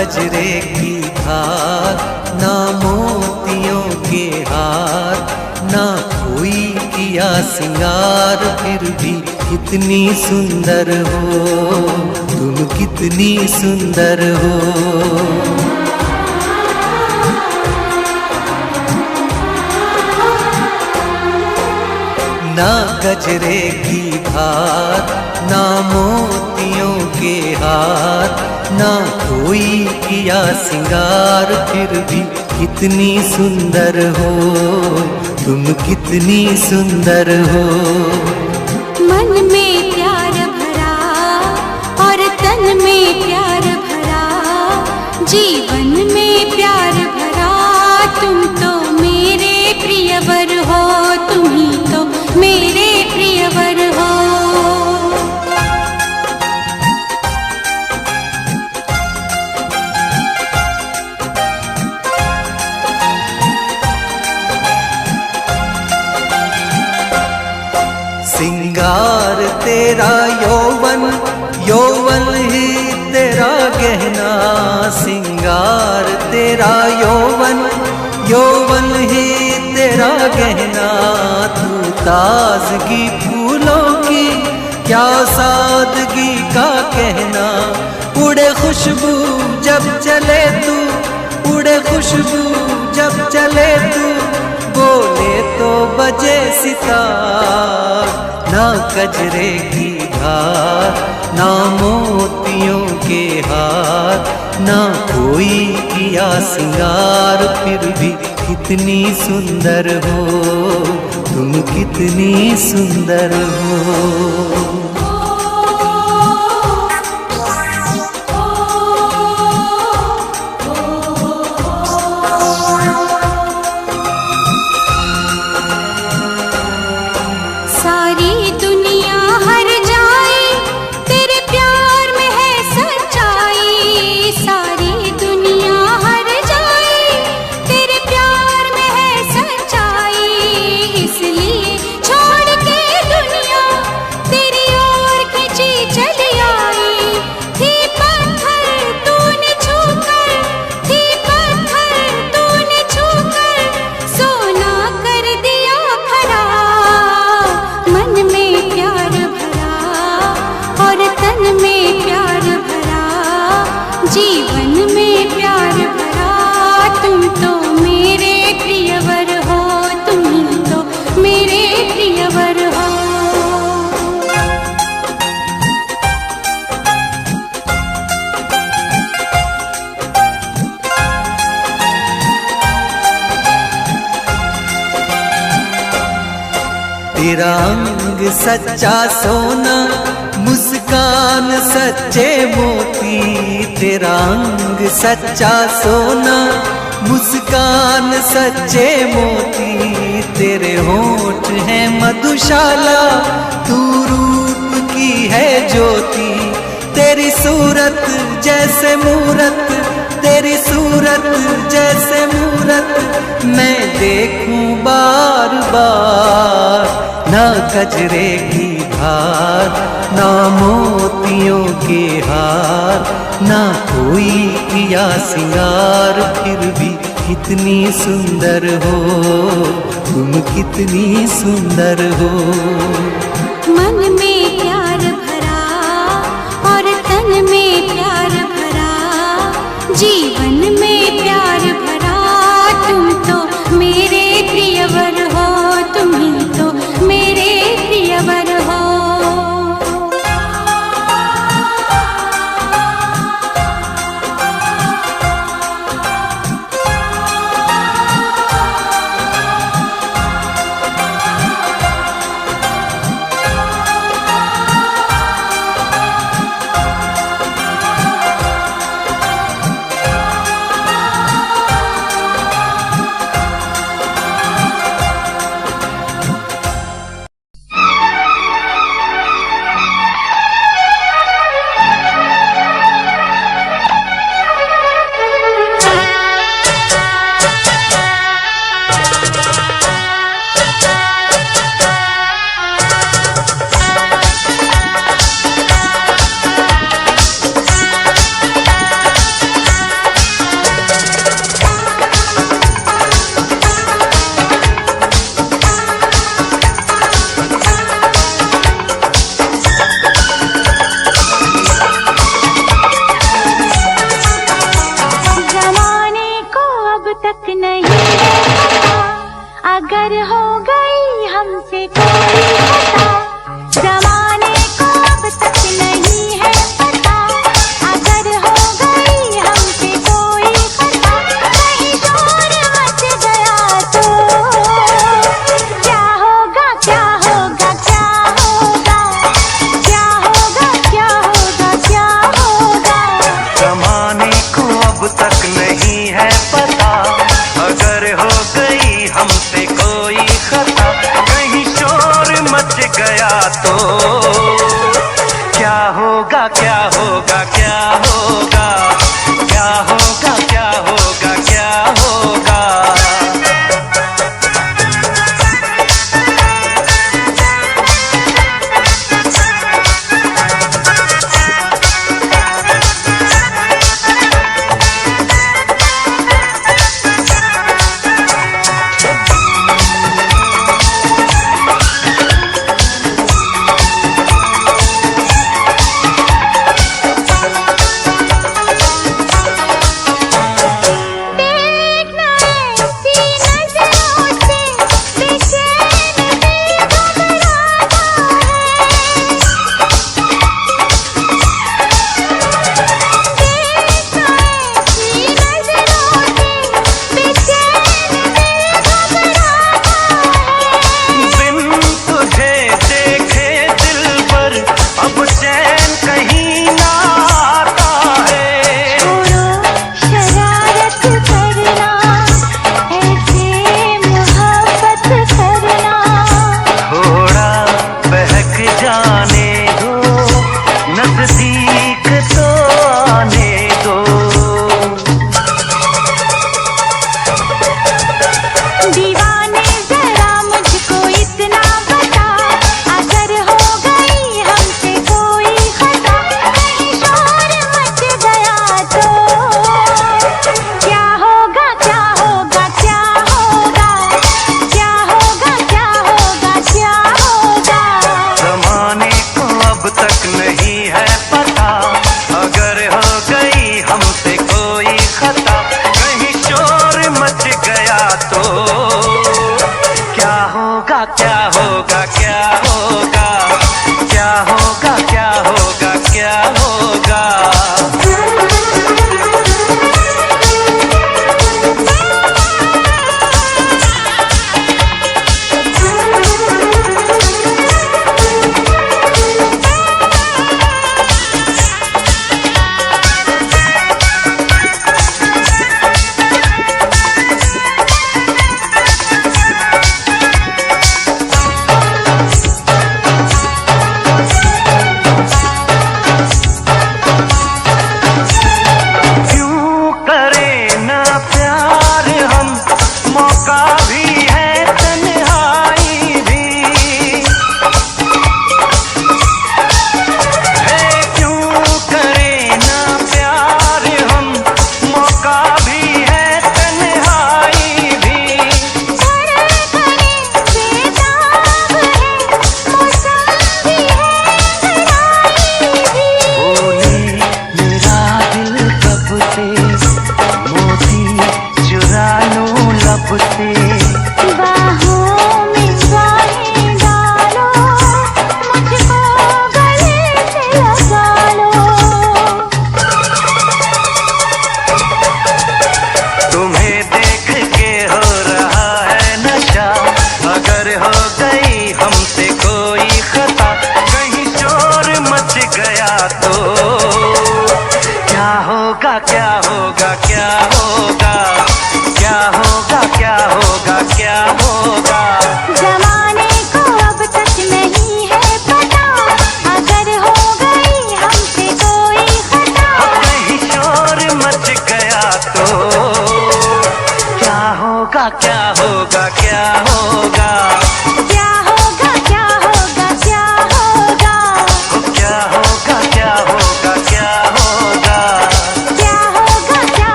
गजरे की धार, ना मोतियों के हार, ना कोई किया सिंगार, फिर भी कितनी सुंदर हो तुम, कितनी सुंदर हो। ना गजरे की धार, ना मोतियों के हार, ना कोई किया सिंगार, फिर भी कितनी सुंदर हो तुम, कितनी सुंदर हो। मन में प्यार भरा और तन में प्यार भरा, जीवन में प्यार भरा, तुम तो मेरे प्रियवर हो, तुम ही तो मेरे प्रियवर हो। सिंगार तेरा यौवन, यौवन ही तेरा गहना, सिंगार तेरा यौवन, यौवन ही तेरा गहना। तू ताजगी फूलों की, क्या सादगी का कहना, उड़े खुशबू जब चले तू, उड़े खुशबू जब चले तू, बोले तो बजे सितार। ना गजरे की धार, ना मोतियों के हार, ना कोई किया सिंगार, फिर भी कितनी सुंदर हो तुम, कितनी सुंदर हो। सारी दुनिया हर जाए तेरे प्यार में है सच्चाई, सारी दुनिया हर जाए तेरे प्यार में है सच्चाई, इसलिए छोड़ के दुनिया तेरी ओर खिंची चली आई। थी पत्थर तूने छूकर, थी पत्थर तूने छूकर, सोना कर दिया खरा। मन में प्यार भरा और तन में प्यार भरा, जीवन में प्यार भरा, तुम तो मेरे प्रियवर हो, तुम ही तो मेरे प्रियवर हो। तेरा अंग सच्चा सोना, मुस्कान सच्चे मोती, तेरा अंग सच्चा सोना, मुस्कान सच्चे मोती, तेरे होंठ हैं मधुशाला, तू रूप की है ज्योति, तेरी सूरत जैसे मूरत, तेरी सूरत जैसे मूरत, मैं देखूं बार बार। ना गजरे की धार, ना मोतियों के हार, ना कोई किया सिंगार, फिर भी कितनी सुंदर हो तुम, कितनी सुंदर हो। मन में प्यार भरा और तन में प्यार भरा, जीवन में प्यार भरा, तुम तो मेरे प्रियवर हो, तुम ही तो मेरे प्रियवर हो।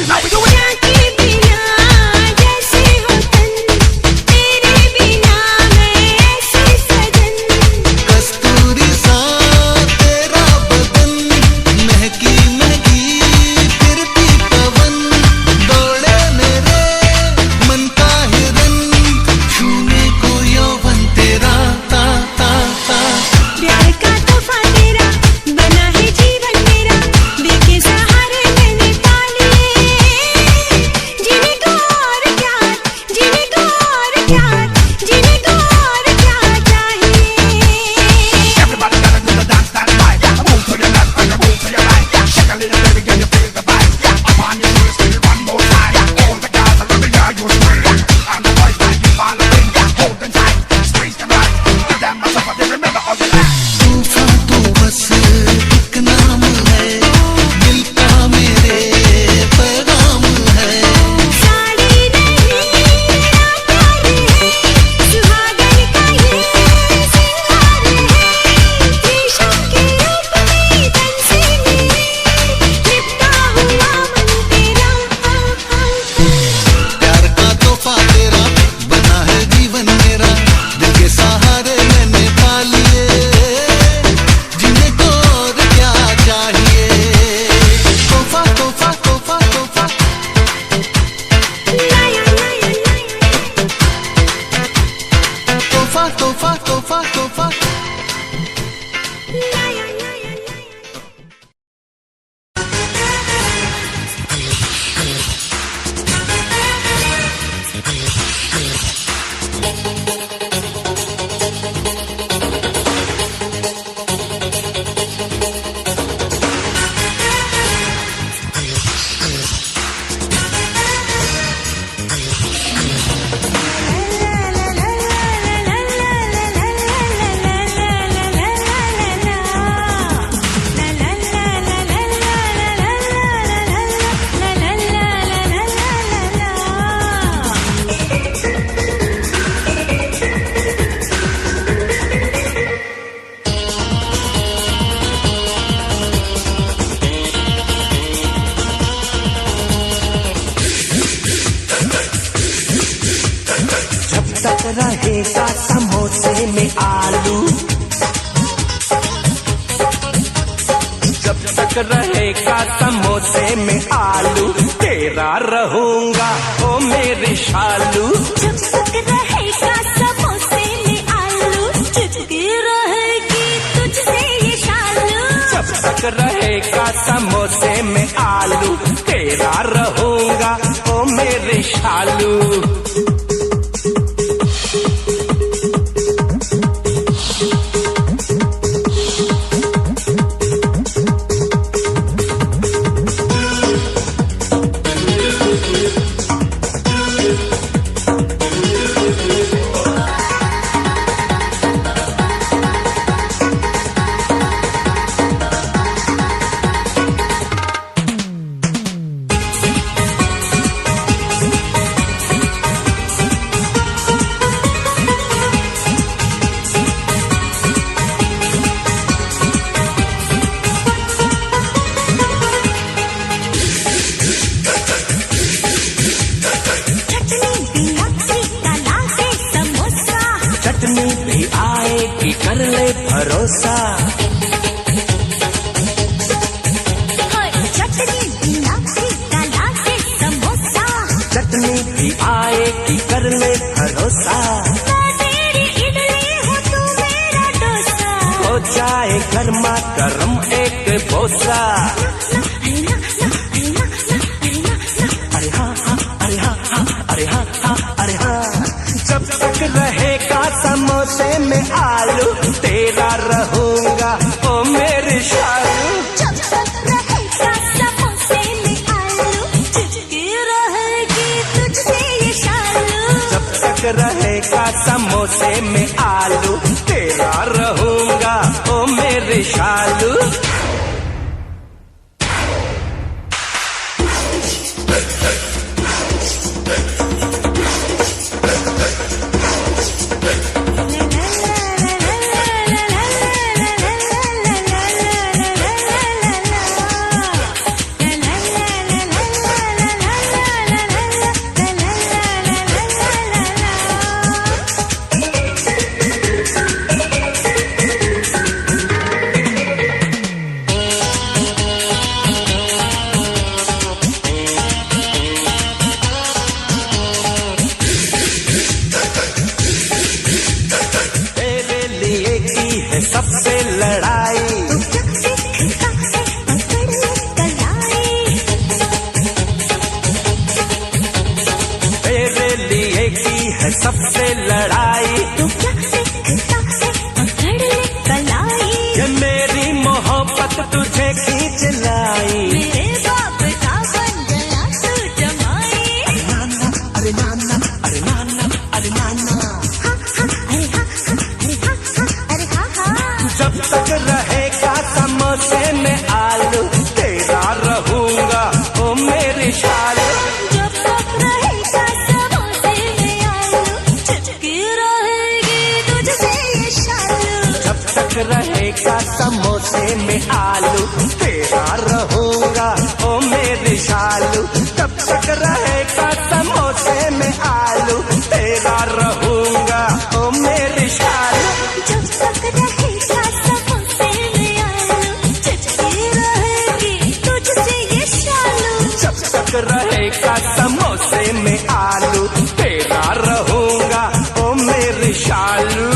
के बिना जैसे हो तन, तेरे बिना मैं ऐसे सजन। कस्तूरी सा तेरा बदन, महकी महकी फिरती पवन, दौड़े मेरे मन का हिरन, छूने को यौवन तेरा ता ता ता। प्यार का तोहफा तेरा बना है जीवन मेरा, दिल के सहारे मैंने पा लिए। जीने को और क्या, जीने को और क्या, जीने को और क्या चाहिए। Everybody gotta do the dance that night. Move to your left and you move to your right. Shake a little baby, can you feel the vibe? Up on your knees, feel one more time. All the guys are loving how you swing. And the boys like you following. Hold them tight, squeeze them right. Give them a suffer, they remember all your life. तूफान तो बस एक नाम है, दिल का मेरे पैगाम है। साड़ी नहीं मेरा प्यार है, सुहागन का ये सिंगार है। रेशम के रूप में तन से मेरे लिपटा हुआ मन तेरा। प्यार का तोहफा तेरा बना है जीवन मेरा, दिल के सहारे मैंने पा लिए। जीने को और क्या चाहिए। तोहफा तोहफा तोहफा तोहफा, लाया लाया लाया, तोहफा तोहफा तोहफा तोहफा। लाया लाया लाया। जब तक रहेगा समोसे में आलू, जब तक रहेगा समोसे में आलू, तेरा रहूंगा ओ मेरी शालू। जब तक रहेगा समोसे में आलू, चिपकी रहेगी तुझसे ये शालू। जब तक रहेगा समोसे में आलू, तेरा रहूंगा ओ मेरी शालू। चटनी भी आएगी कर ले भरोसा। चटनी बिना फीका लागे समोसा, चटनी भी आएगी कर ले भरोसा। मैं तेरी इडली हूँ तू मेरा डोसा। हो जाए गर्मा गर्म एक बोसा। अरे हाँ हाँ अरे हाँ हाँ अरे हाँ हाँ अरे हाँ। जब तक रहेगा समोसे में आलू, तेरा रहूंगा ओ मेरी शालू। जब तक रहेगा समोसे में आलू, चिपकी रहेगी तुझसे ये शालू। जब तक रहेगा समोसे में आलू, तेरा रहूंगा ओ मेरी शालू। आलू तेरा रहूंगा ओ मेरी शालू जब तक रहेगा समोसे में आलू तेरा रहूंगा ओ मेरी शालू जब तक रहेगा समोसे में आलू चिपके रहेगी तुझसे ये शालू जब तक रहेगा समोसे में आलू तेरा रहूंगा ओ मेरी शालू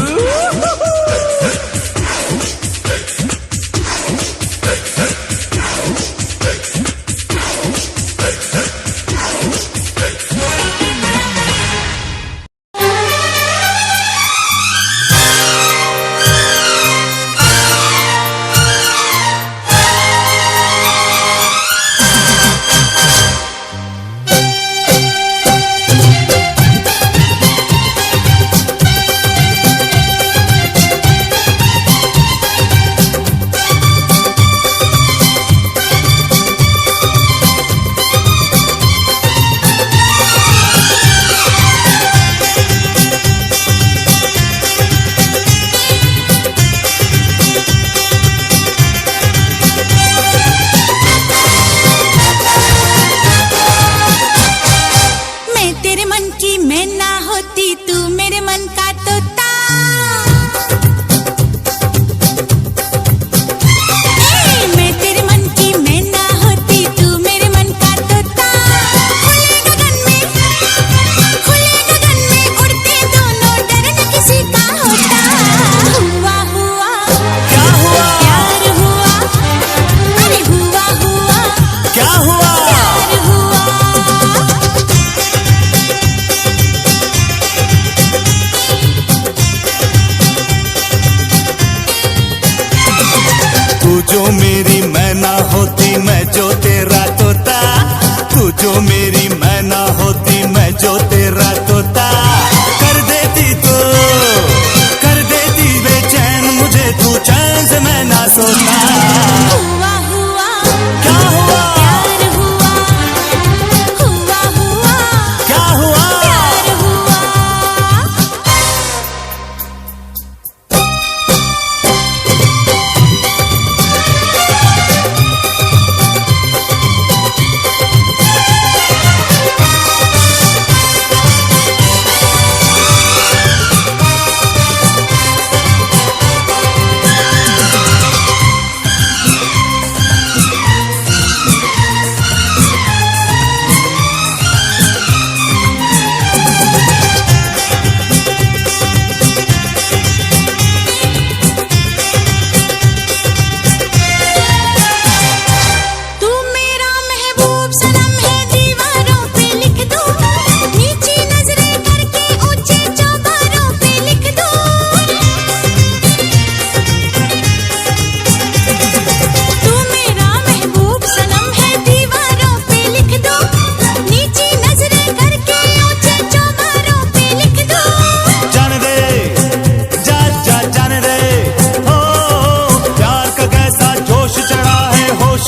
जो मेरी मैना होती मैं जो तेरा तोता, तू जो मेरी मैना होती मैं जो तेरा तोता, कर देती बेचैन मुझे तू चैन से मैं ना सोता। हुआ हुआ क्या हुआ प्यार हुआ, हुआ हुआ क्या हुआ प्यार हुआ।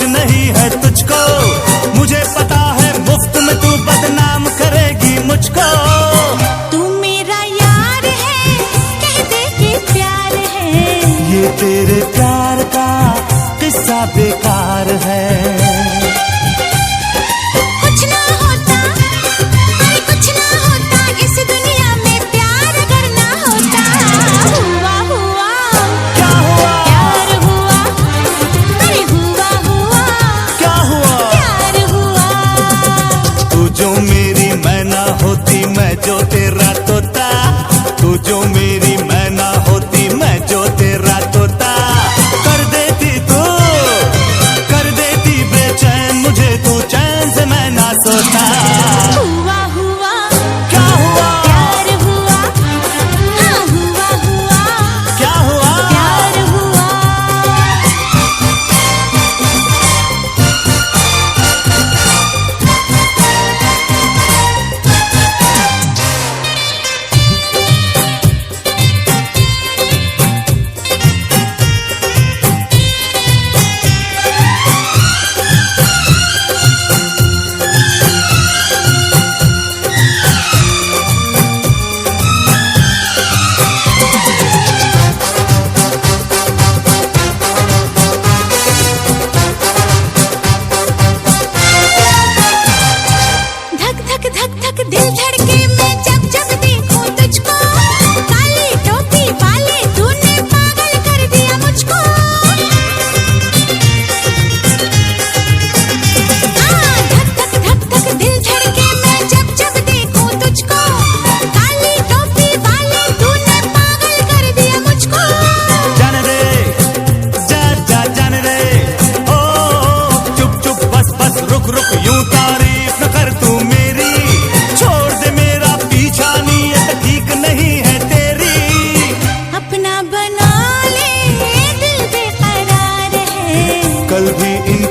नहीं है तुझको मुझे पता है, मुफ्त में तू बदनाम करेगी मुझको। तू मेरा यार है, कह दे कि प्यार है, ये तेरे प्यार का किस्सा बेकार है। कुछ ना होता, अरे कुछ ना होता इस दुनिया में प्यार करना होता। हुआ हुआ क्या हुआ प्यार हुआ, अरे हुआ हुआ क्या हुआ प्यार हुआ। तू जो मेरी मैना होती मैं जो तेरा तोता, तू जो मेरी मैना होती मैं जो तेरा तोता, कर देती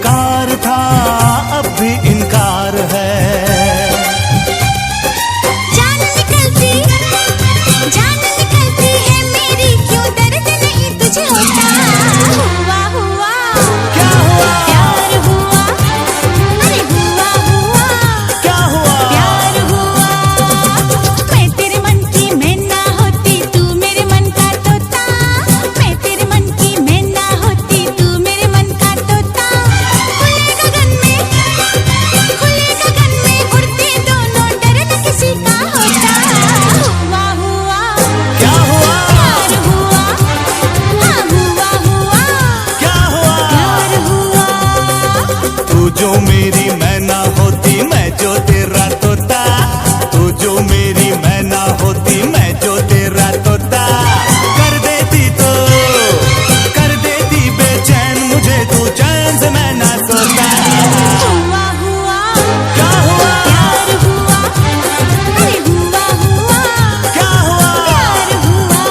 इकरार था अब भी इनकार है। जान निकलती है मेरी, क्यों दर्द नहीं तुझे होता। हुआ हुआ क्या हुआ प्यार हुआ, अरे हुआ हुआ क्या हुआ प्यार हुआ। मैं तेरे मन की मैना होती, तू मेरे मन का तोता। मैं तेरे मन की मैना होती, तू मेरे मन का तोता। खुले गगन में उड़ते दोनों, डर न किसी का होता। हुआ हुआ क्या हुआ प्यार हुआ, हाँ हुआ हुआ क्या हुआ प्यार हुआ। तू जो मेरी मैना होती, मैं जो तेरा तोता। तू जो मेरी मैना होती, मैं जो तेरा तोता। कर देती बेचैन मुझे, तू चैन से मैं ना सोता। हुआ हुआ क्या हुआ प्यार हुआ, अरे हुआ हुआ क्या हुआ प्यार हुआ।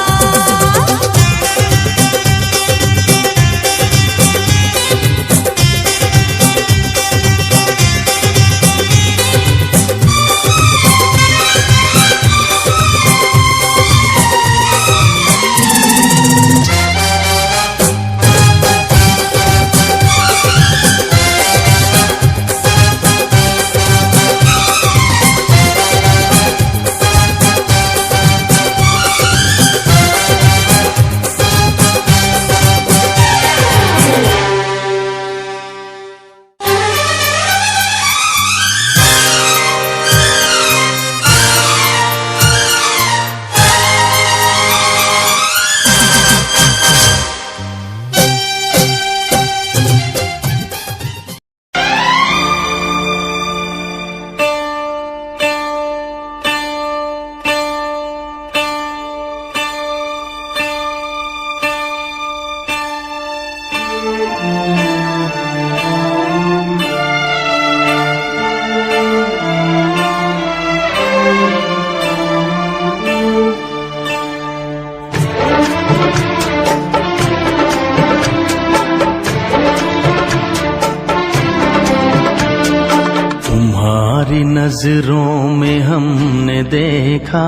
तुम्हारी नजरों में हमने देखा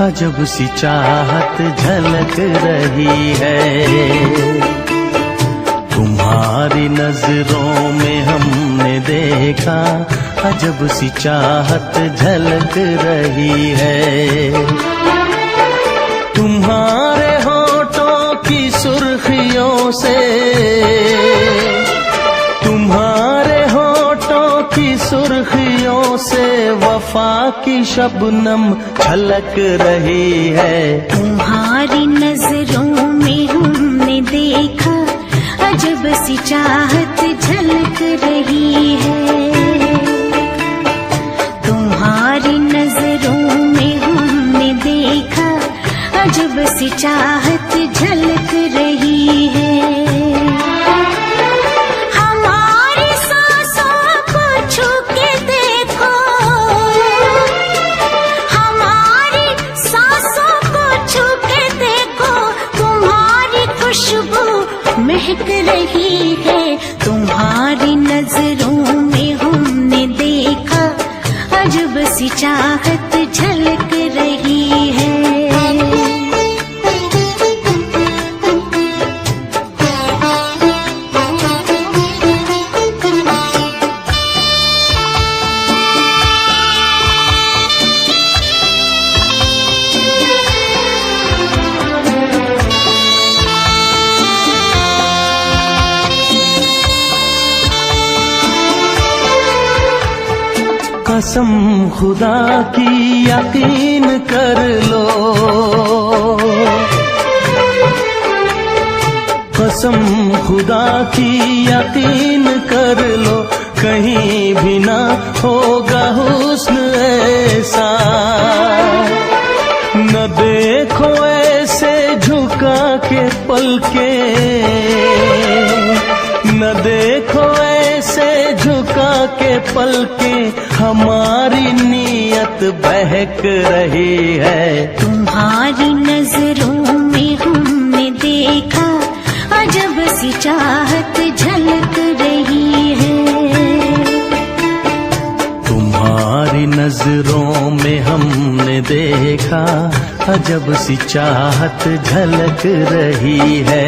अजब सी चाहत झलक रही है। तुम्हारी नजरों में हमने देखा अजब सी चाहत झलक रही है। तुम्हारे होठों की सुर्खियों से, तुम्हारे होठों की सुर्खियों से वफा की शबनम छलक रही है। तुम्हारी नजरों में हमने देखा अजब सी चाहत झलक रही है। तुम्हारी नजरों में हमने देखा अजब सी चाहत झलक रही है। हमारी सांसों को छू के देखो, हमारी सांसों को छू के देखो, तुम्हारी खुशबू महक रही है। तुम्हारी नजरों में हमने देखा अजब सी चाहत झलक रही है। कसम खुदा की यकीन कर लो, कसम खुदा की यकीन कर लो, कहीं भी ना होगा हुस्न ऐसा। न देखो ऐसे झुका के पलके, न देखो ऐसे झुका के पलके, हमारी नीयत बहक रही है। तुम्हारी नजरों में हमने देखा अजब सी चाहत झलक रही अजब सी चाहत झलक रही है।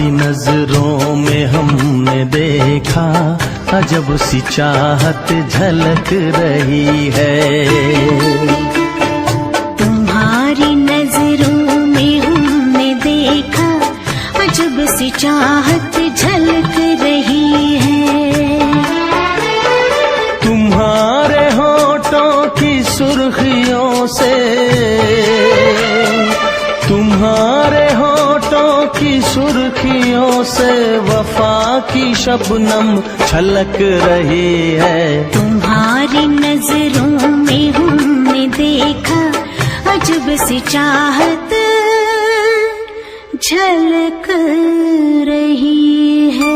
नजरों में हमने देखा अजब सी चाहत झलक रही है। तुम्हारी नजरों में हमने देखा अजब सी चाहत झलक रही है। तुम्हारे होठों की सुर्खियों से, तुम्हारे होठों की सुर्खियों से वफा की शबनम छलक रही है। तुम्हारी नजरों में हमने देखा अजब सी चाहत झलक रही है।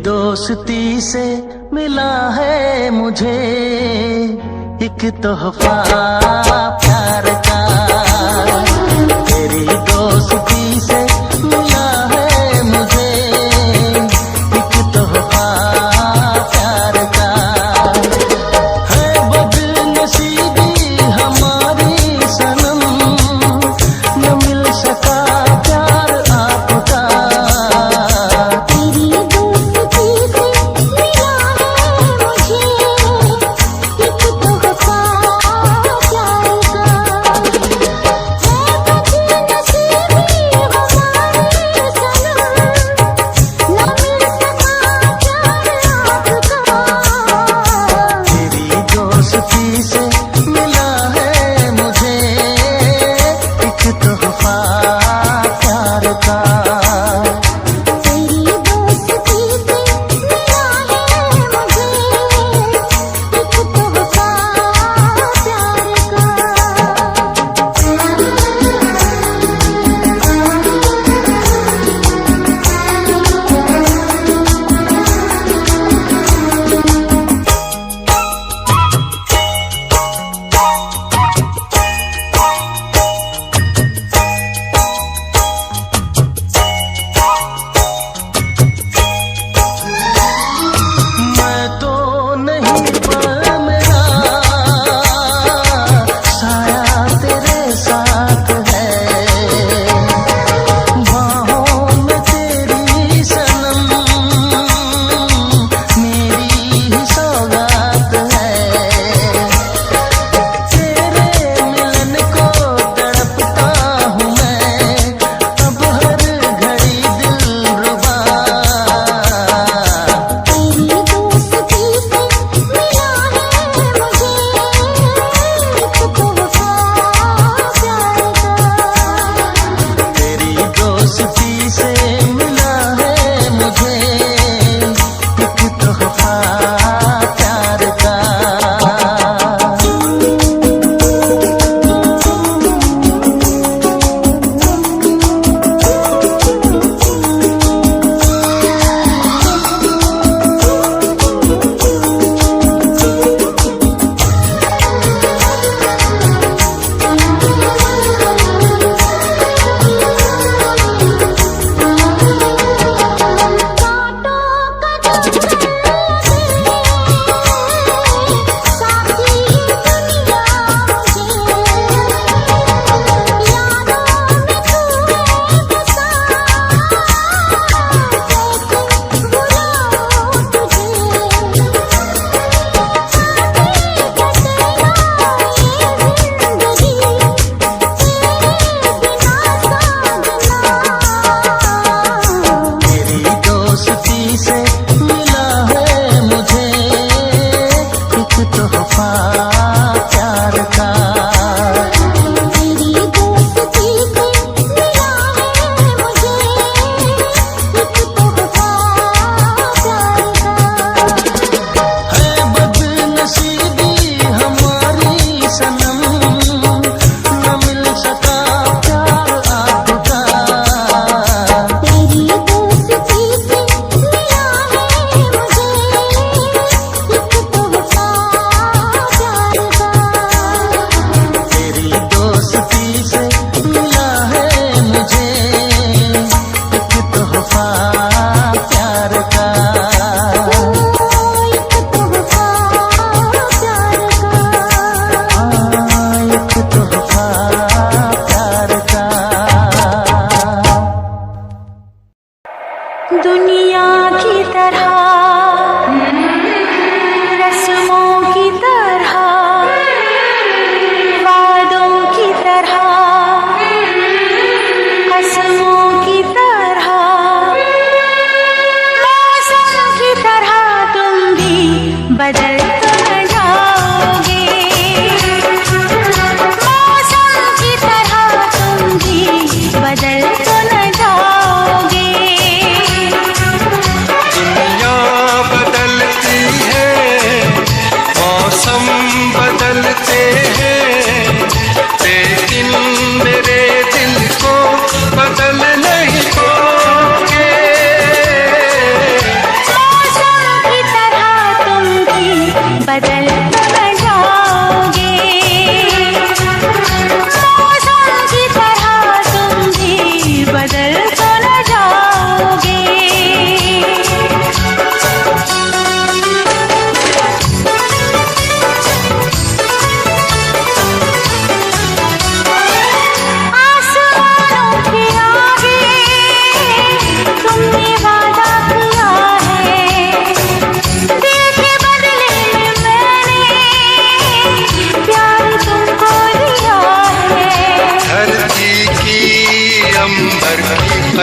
दोस्ती से मिला है मुझे एक तोहफा प्यार का। तेरी दोस्ती से मिला है मुझे एक तोहफा प्यार का। है बदनसीबी हमारी सनम न मिल सका प्यार आपका।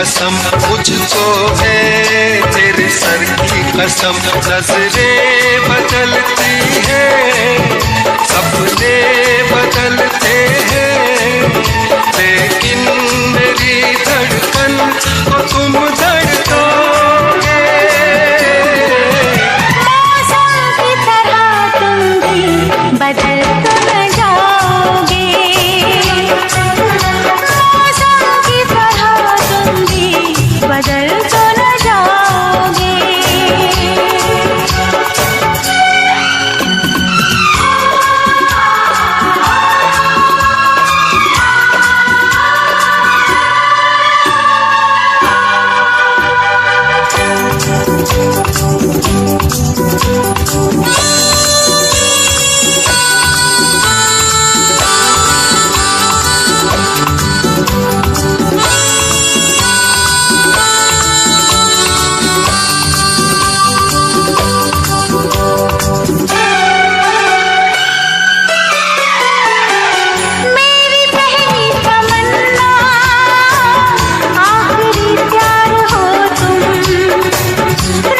कसम, मुझको है तेरे सर की कसम। नजरें बदलती है, सपने बदलते हैं, लेकिन मेरी धड़कन को तुम धड़कोगे। मौसम की तरह तुम भी बदल तो न जाओगे, मौसम की तरह तुम भी बदल तो न जाओगे। मेरी पहली तमन्ना आखिरी प्यार हो तुम,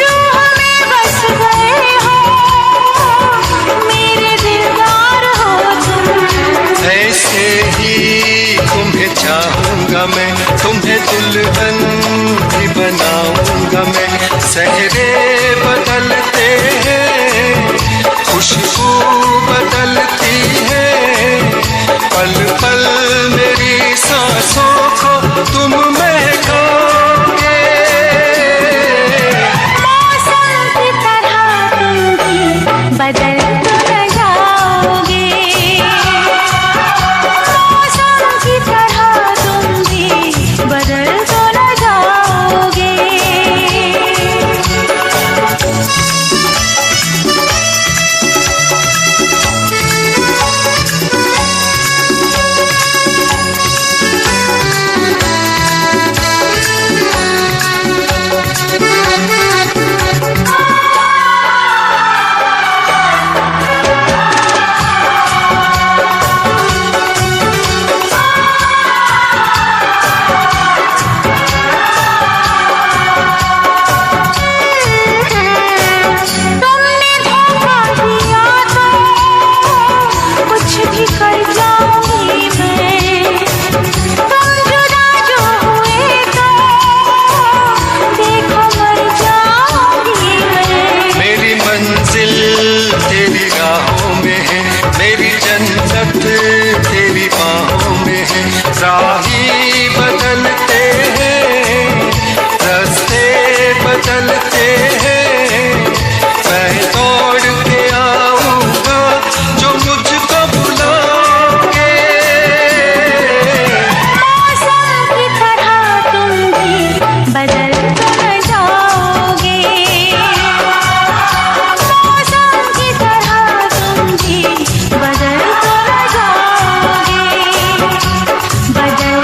रूह में बस गए हो, मेरे दिलदार हो तुम। ऐसे ही तुम्हें चाहूंगा मैं, तुम्हें दुल्हन भी बनाऊंगा मैं। सहरे बदलते हैं, खुशबू बदलती है, पल पल मेरी सांसों को तुम महकाओगे। मौसम की तरह तुम भी बदल तो न जाओगे, मौसम की तरह तुम भी बदल तो न जाओगे। तुमने धोखा दिया तो कुछ भी कर जाऊंगी मैं, तुम जुदा जो हुए तो देखो मर जाऊंगी मैं। मेरी मंजिल तेरी राहों में है, मेरी जन्नत तेरी बाहों में है। राही बदलते हैं, रास्ते बदलते हैं, मैं दौड़ के आऊंगा जो मुझको बुलाओगे। मौसम की तरह तुम भी बदल तो न जाओगे, मौसम की तरह तुम भी बदल तो न जाओगे, बदल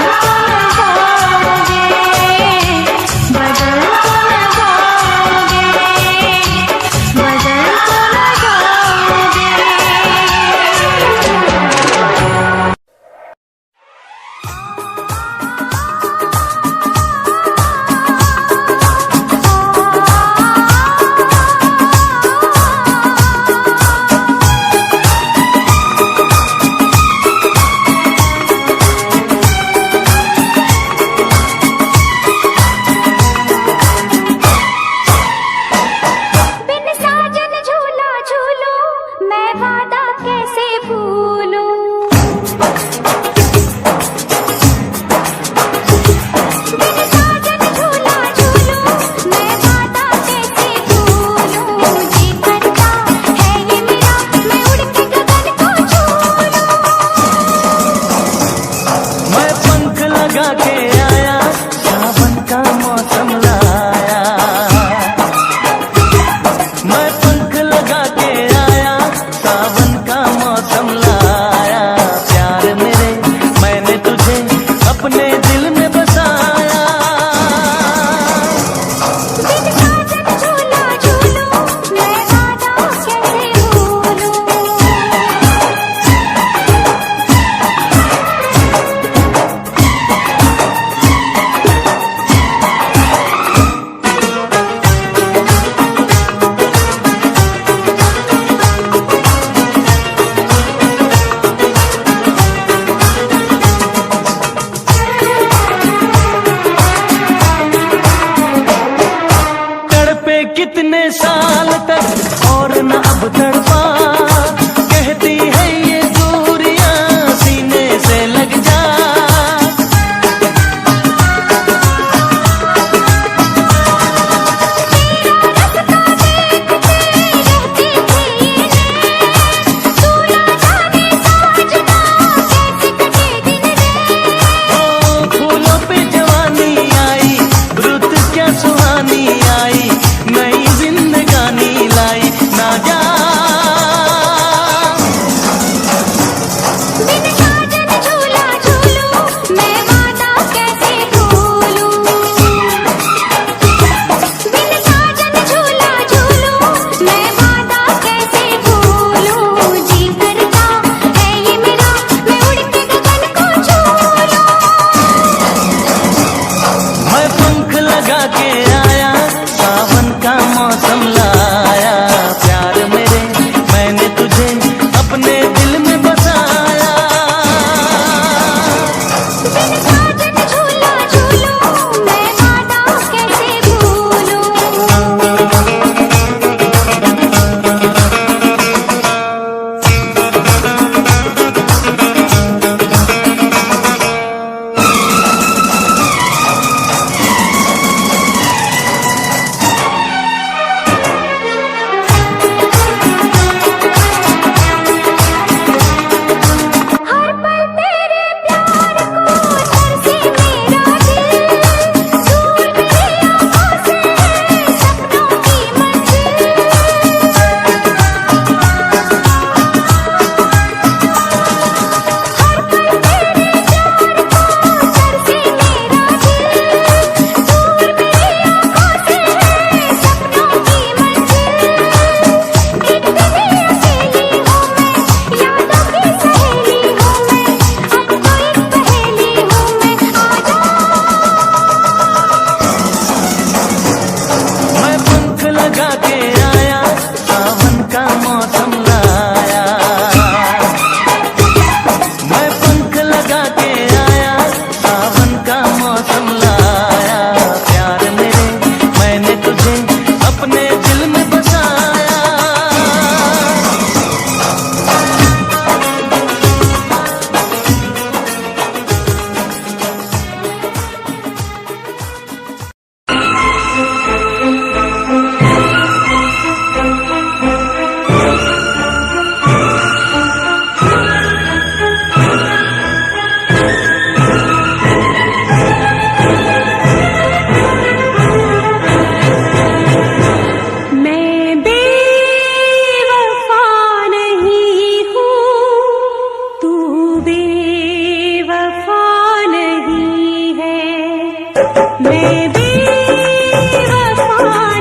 मैं बेवफा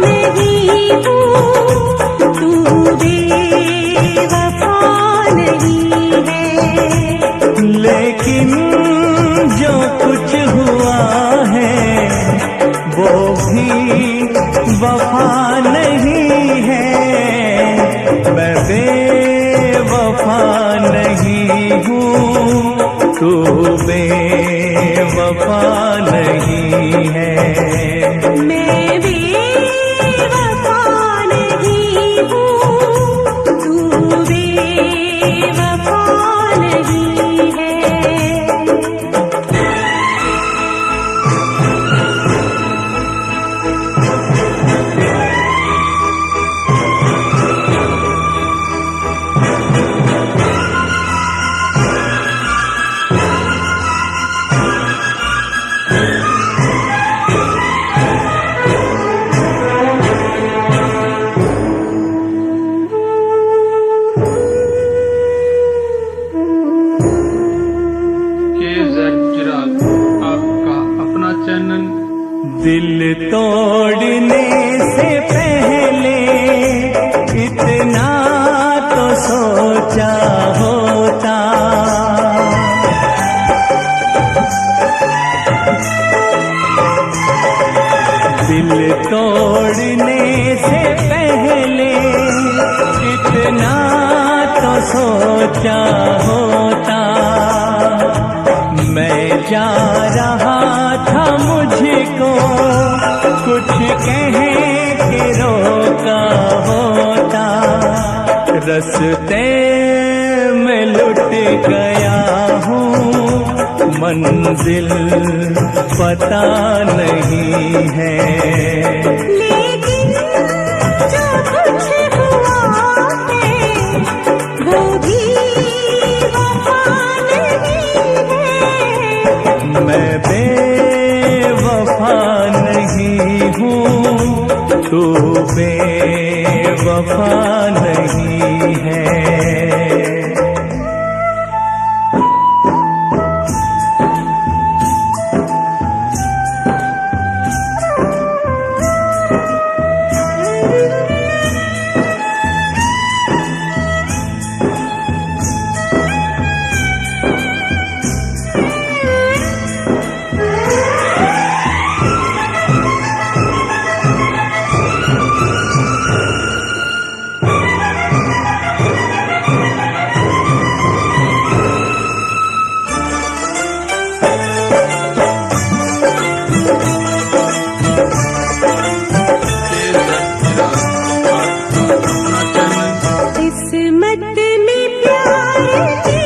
नहीं हूँ, तू बेवफा नहीं है। लेकिन जो कुछ हुआ है वो भी वफा नहीं है। मैं बेवफा नहीं हूँ, तू बेवफा नहीं है। मैं बेवफा नहीं हूँ, तू बेवफा नहीं है। आपका अपना चैनल। दिल तोड़ने से पहले इतना तो सोचा होता, दिल तोड़ने से पहले इतना तो सोचा होता। मैं जा रहा था, मुझको कुछ कह के रोका होता। रस्ते में लुट गया हूँ, मंजिल पता नहीं है। लेकिन जो कुछ हुआ है वो भी वफा नहीं है। मैं बेवफा नहीं हूँ, तू बेवफा नहीं है। किस्मत में प्यार की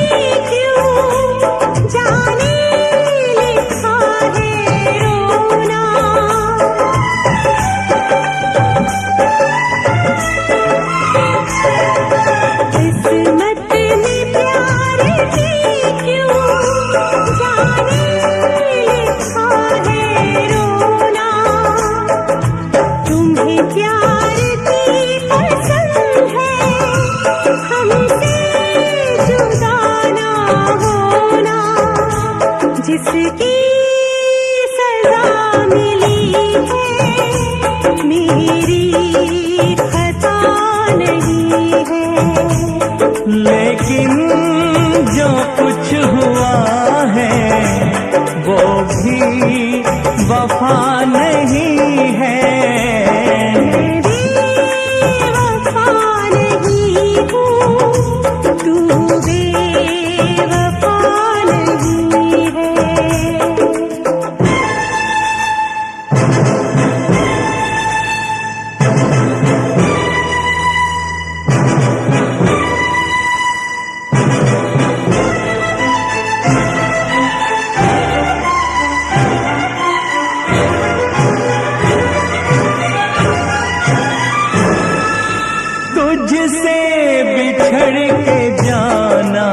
क्यों जाने लिखा है रोना। किस्मत में प्यार की क्यों जाने लिखा है रोना। तुम्हें प्यार की पसंद है, हमसे जुदा ना होना। जिसकी सजा मिली है मेरी खता नहीं है। लेकिन जो कुछ हुआ है वो भी वफा नहीं है। बेवफा नहीं हूँ, तू बेवफा नहीं है। तुझसे बिछड़ के जाना,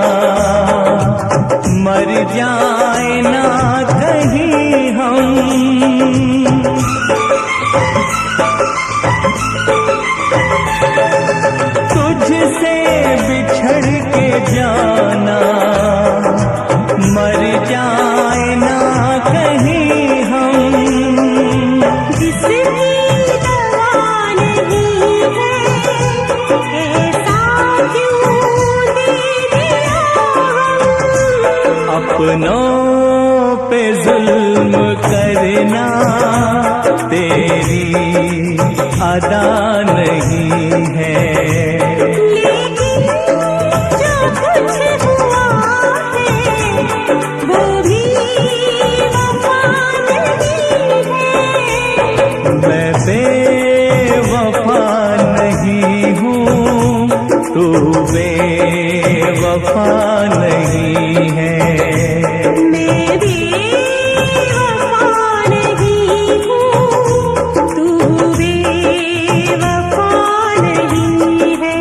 मर जाए ना कहीं हम। तुझसे बिछड़ के जाना, मर जाए ना कहीं हम। अपनों पे जुल्म करना तेरी अदा नहीं है। लेकिन जो कुछ हुआ है वो भी वफा नहीं है। मैं बेवफा नहीं हूँ, तू बेवफा नहीं है। मैं बेवफा नहीं हूँ, तू बेवफा नहीं है।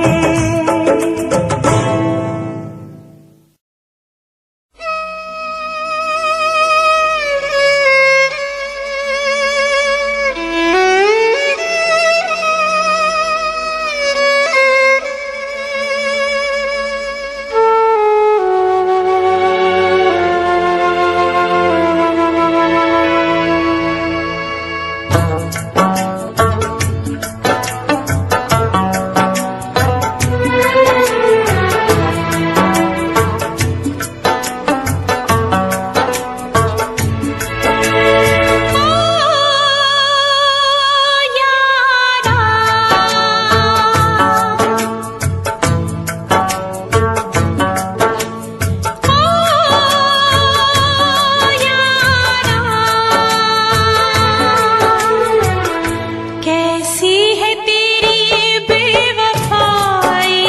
कैसी है तेरी बेवफाई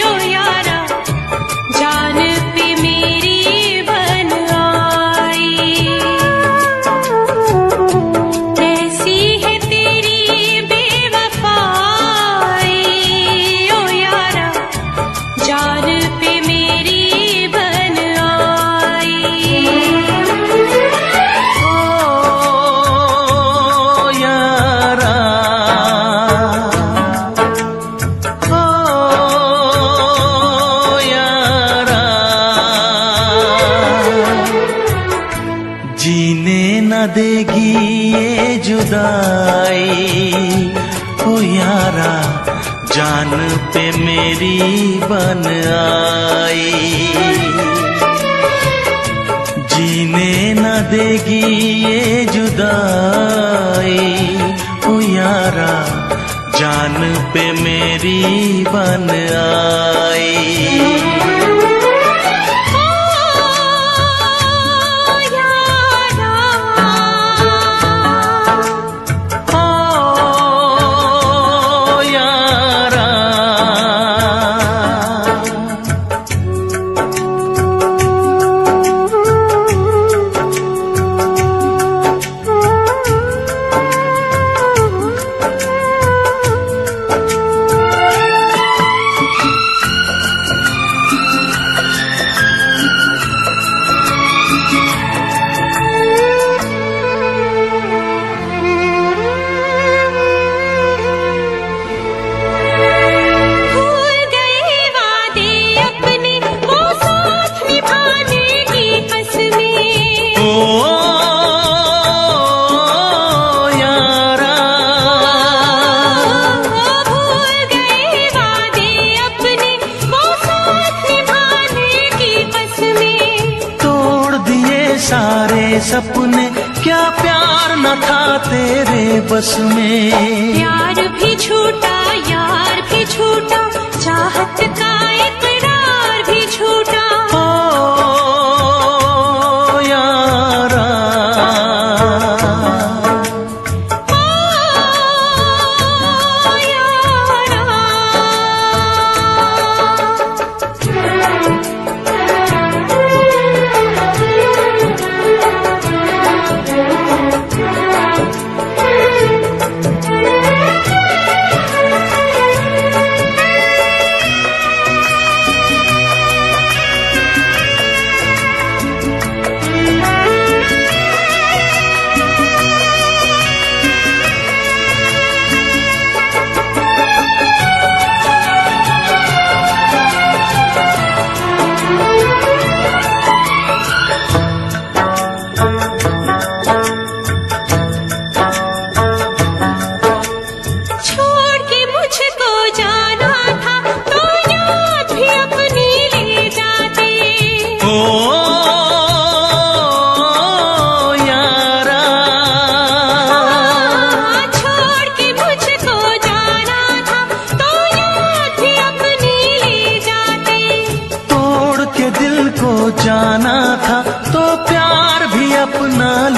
ओ यारा, जान पे मेरी बन आई। कैसी है तेरी बेवफाई ओ यारा, जान पे मेरी बन आई। ओ यारा, ओ यारा, जीने न देगी ये जुदाई। ओ यारा, जान पे मेरी बन आई। जीने न देगी ये जुदाई। ओ यारा, जान पे मेरी बन आई। सपने, क्या प्यार न था तेरे बस में। प्यार भी छूटा, यार भी छूटा, चाहत का इकरार भी छूटा। ओ यारा,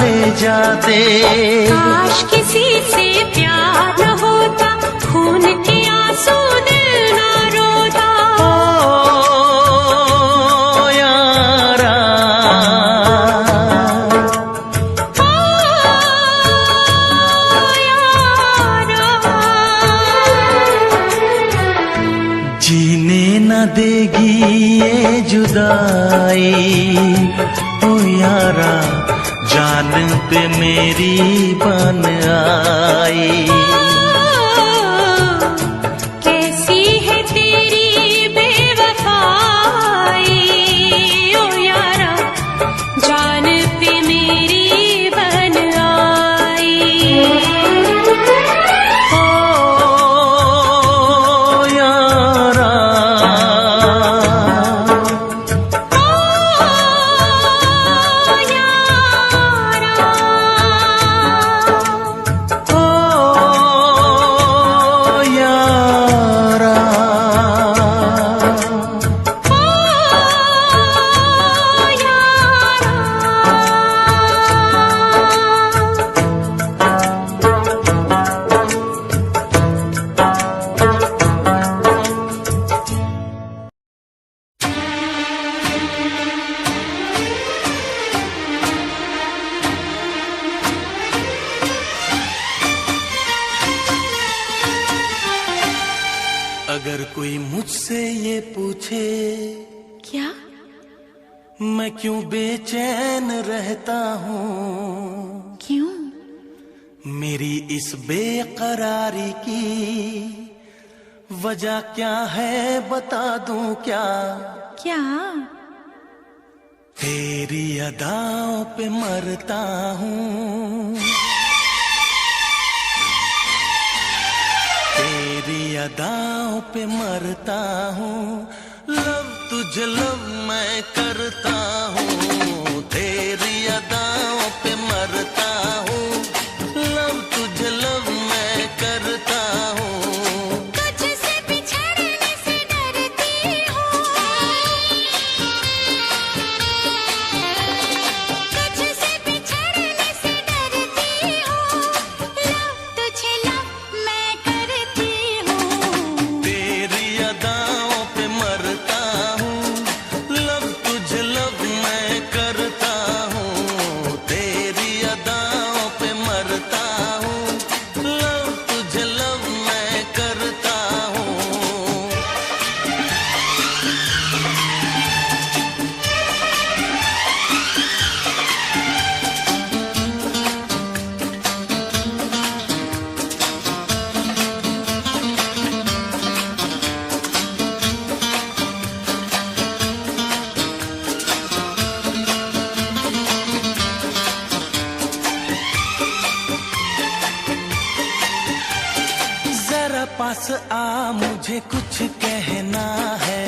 ले जाते। काश किसी से प्यार न होता, खून के आंसू दिल न रोता। ओ यारा, जीने न देगी ये जुदाई। ओ यारा, जान पे मेरी बन आई। कैसी है तेरी बेवफाई, ओ यारा, जान पे मेरी बन आई। ओ यारा, अगर कोई मुझसे ये पूछे क्या? मैं क्यों बेचैन रहता हूँ, क्यों? मेरी इस बेकरारी की वजह क्या है बता दूं क्या? क्या? तेरी अदाओं पे मरता हूँ, तेरी अदाओं पे मरता हूँ। लव तुझे लव मैं करता हूँ, तेरी अदाओं पे मरता हूँ। लव तुझे लव मैं करता हूँ। तुझसे बिछड़ने से डरती हूँ, तुझसे बिछड़ने से डरती हूँ। लव तुझे लव मैं करती हूँ, तेरी अदाओं पे मरता हूँ। लव तुझे लव मैं करता हूँ, तेरी अदाओं पे मरता हूँ। लव तुझे लव मैं करता हूँ। जरा पास आ, मुझे कुछ कहना है।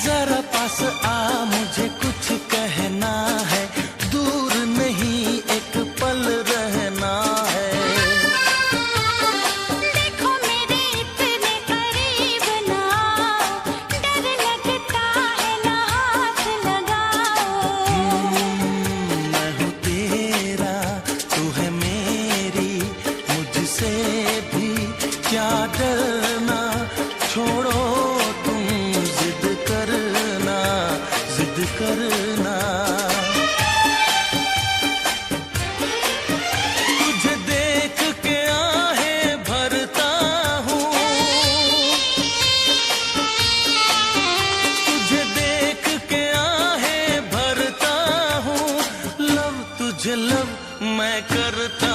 जरा पास आ, मुझे कुछ कहना है। दूर नहीं एक पल रहना है। देखो मेरे इतने करीब ना, डर लगता है ना हाथ लगाओ। मैं हूँ तेरा, तू है मेरी, मुझसे भी क्या डरना। छोड़ो तुम जिद करना, जिद करना। तुझे देख के आहें भरता हूँ, तुझे देख के आहें भरता हूँ। लव तुझे लव मैं करता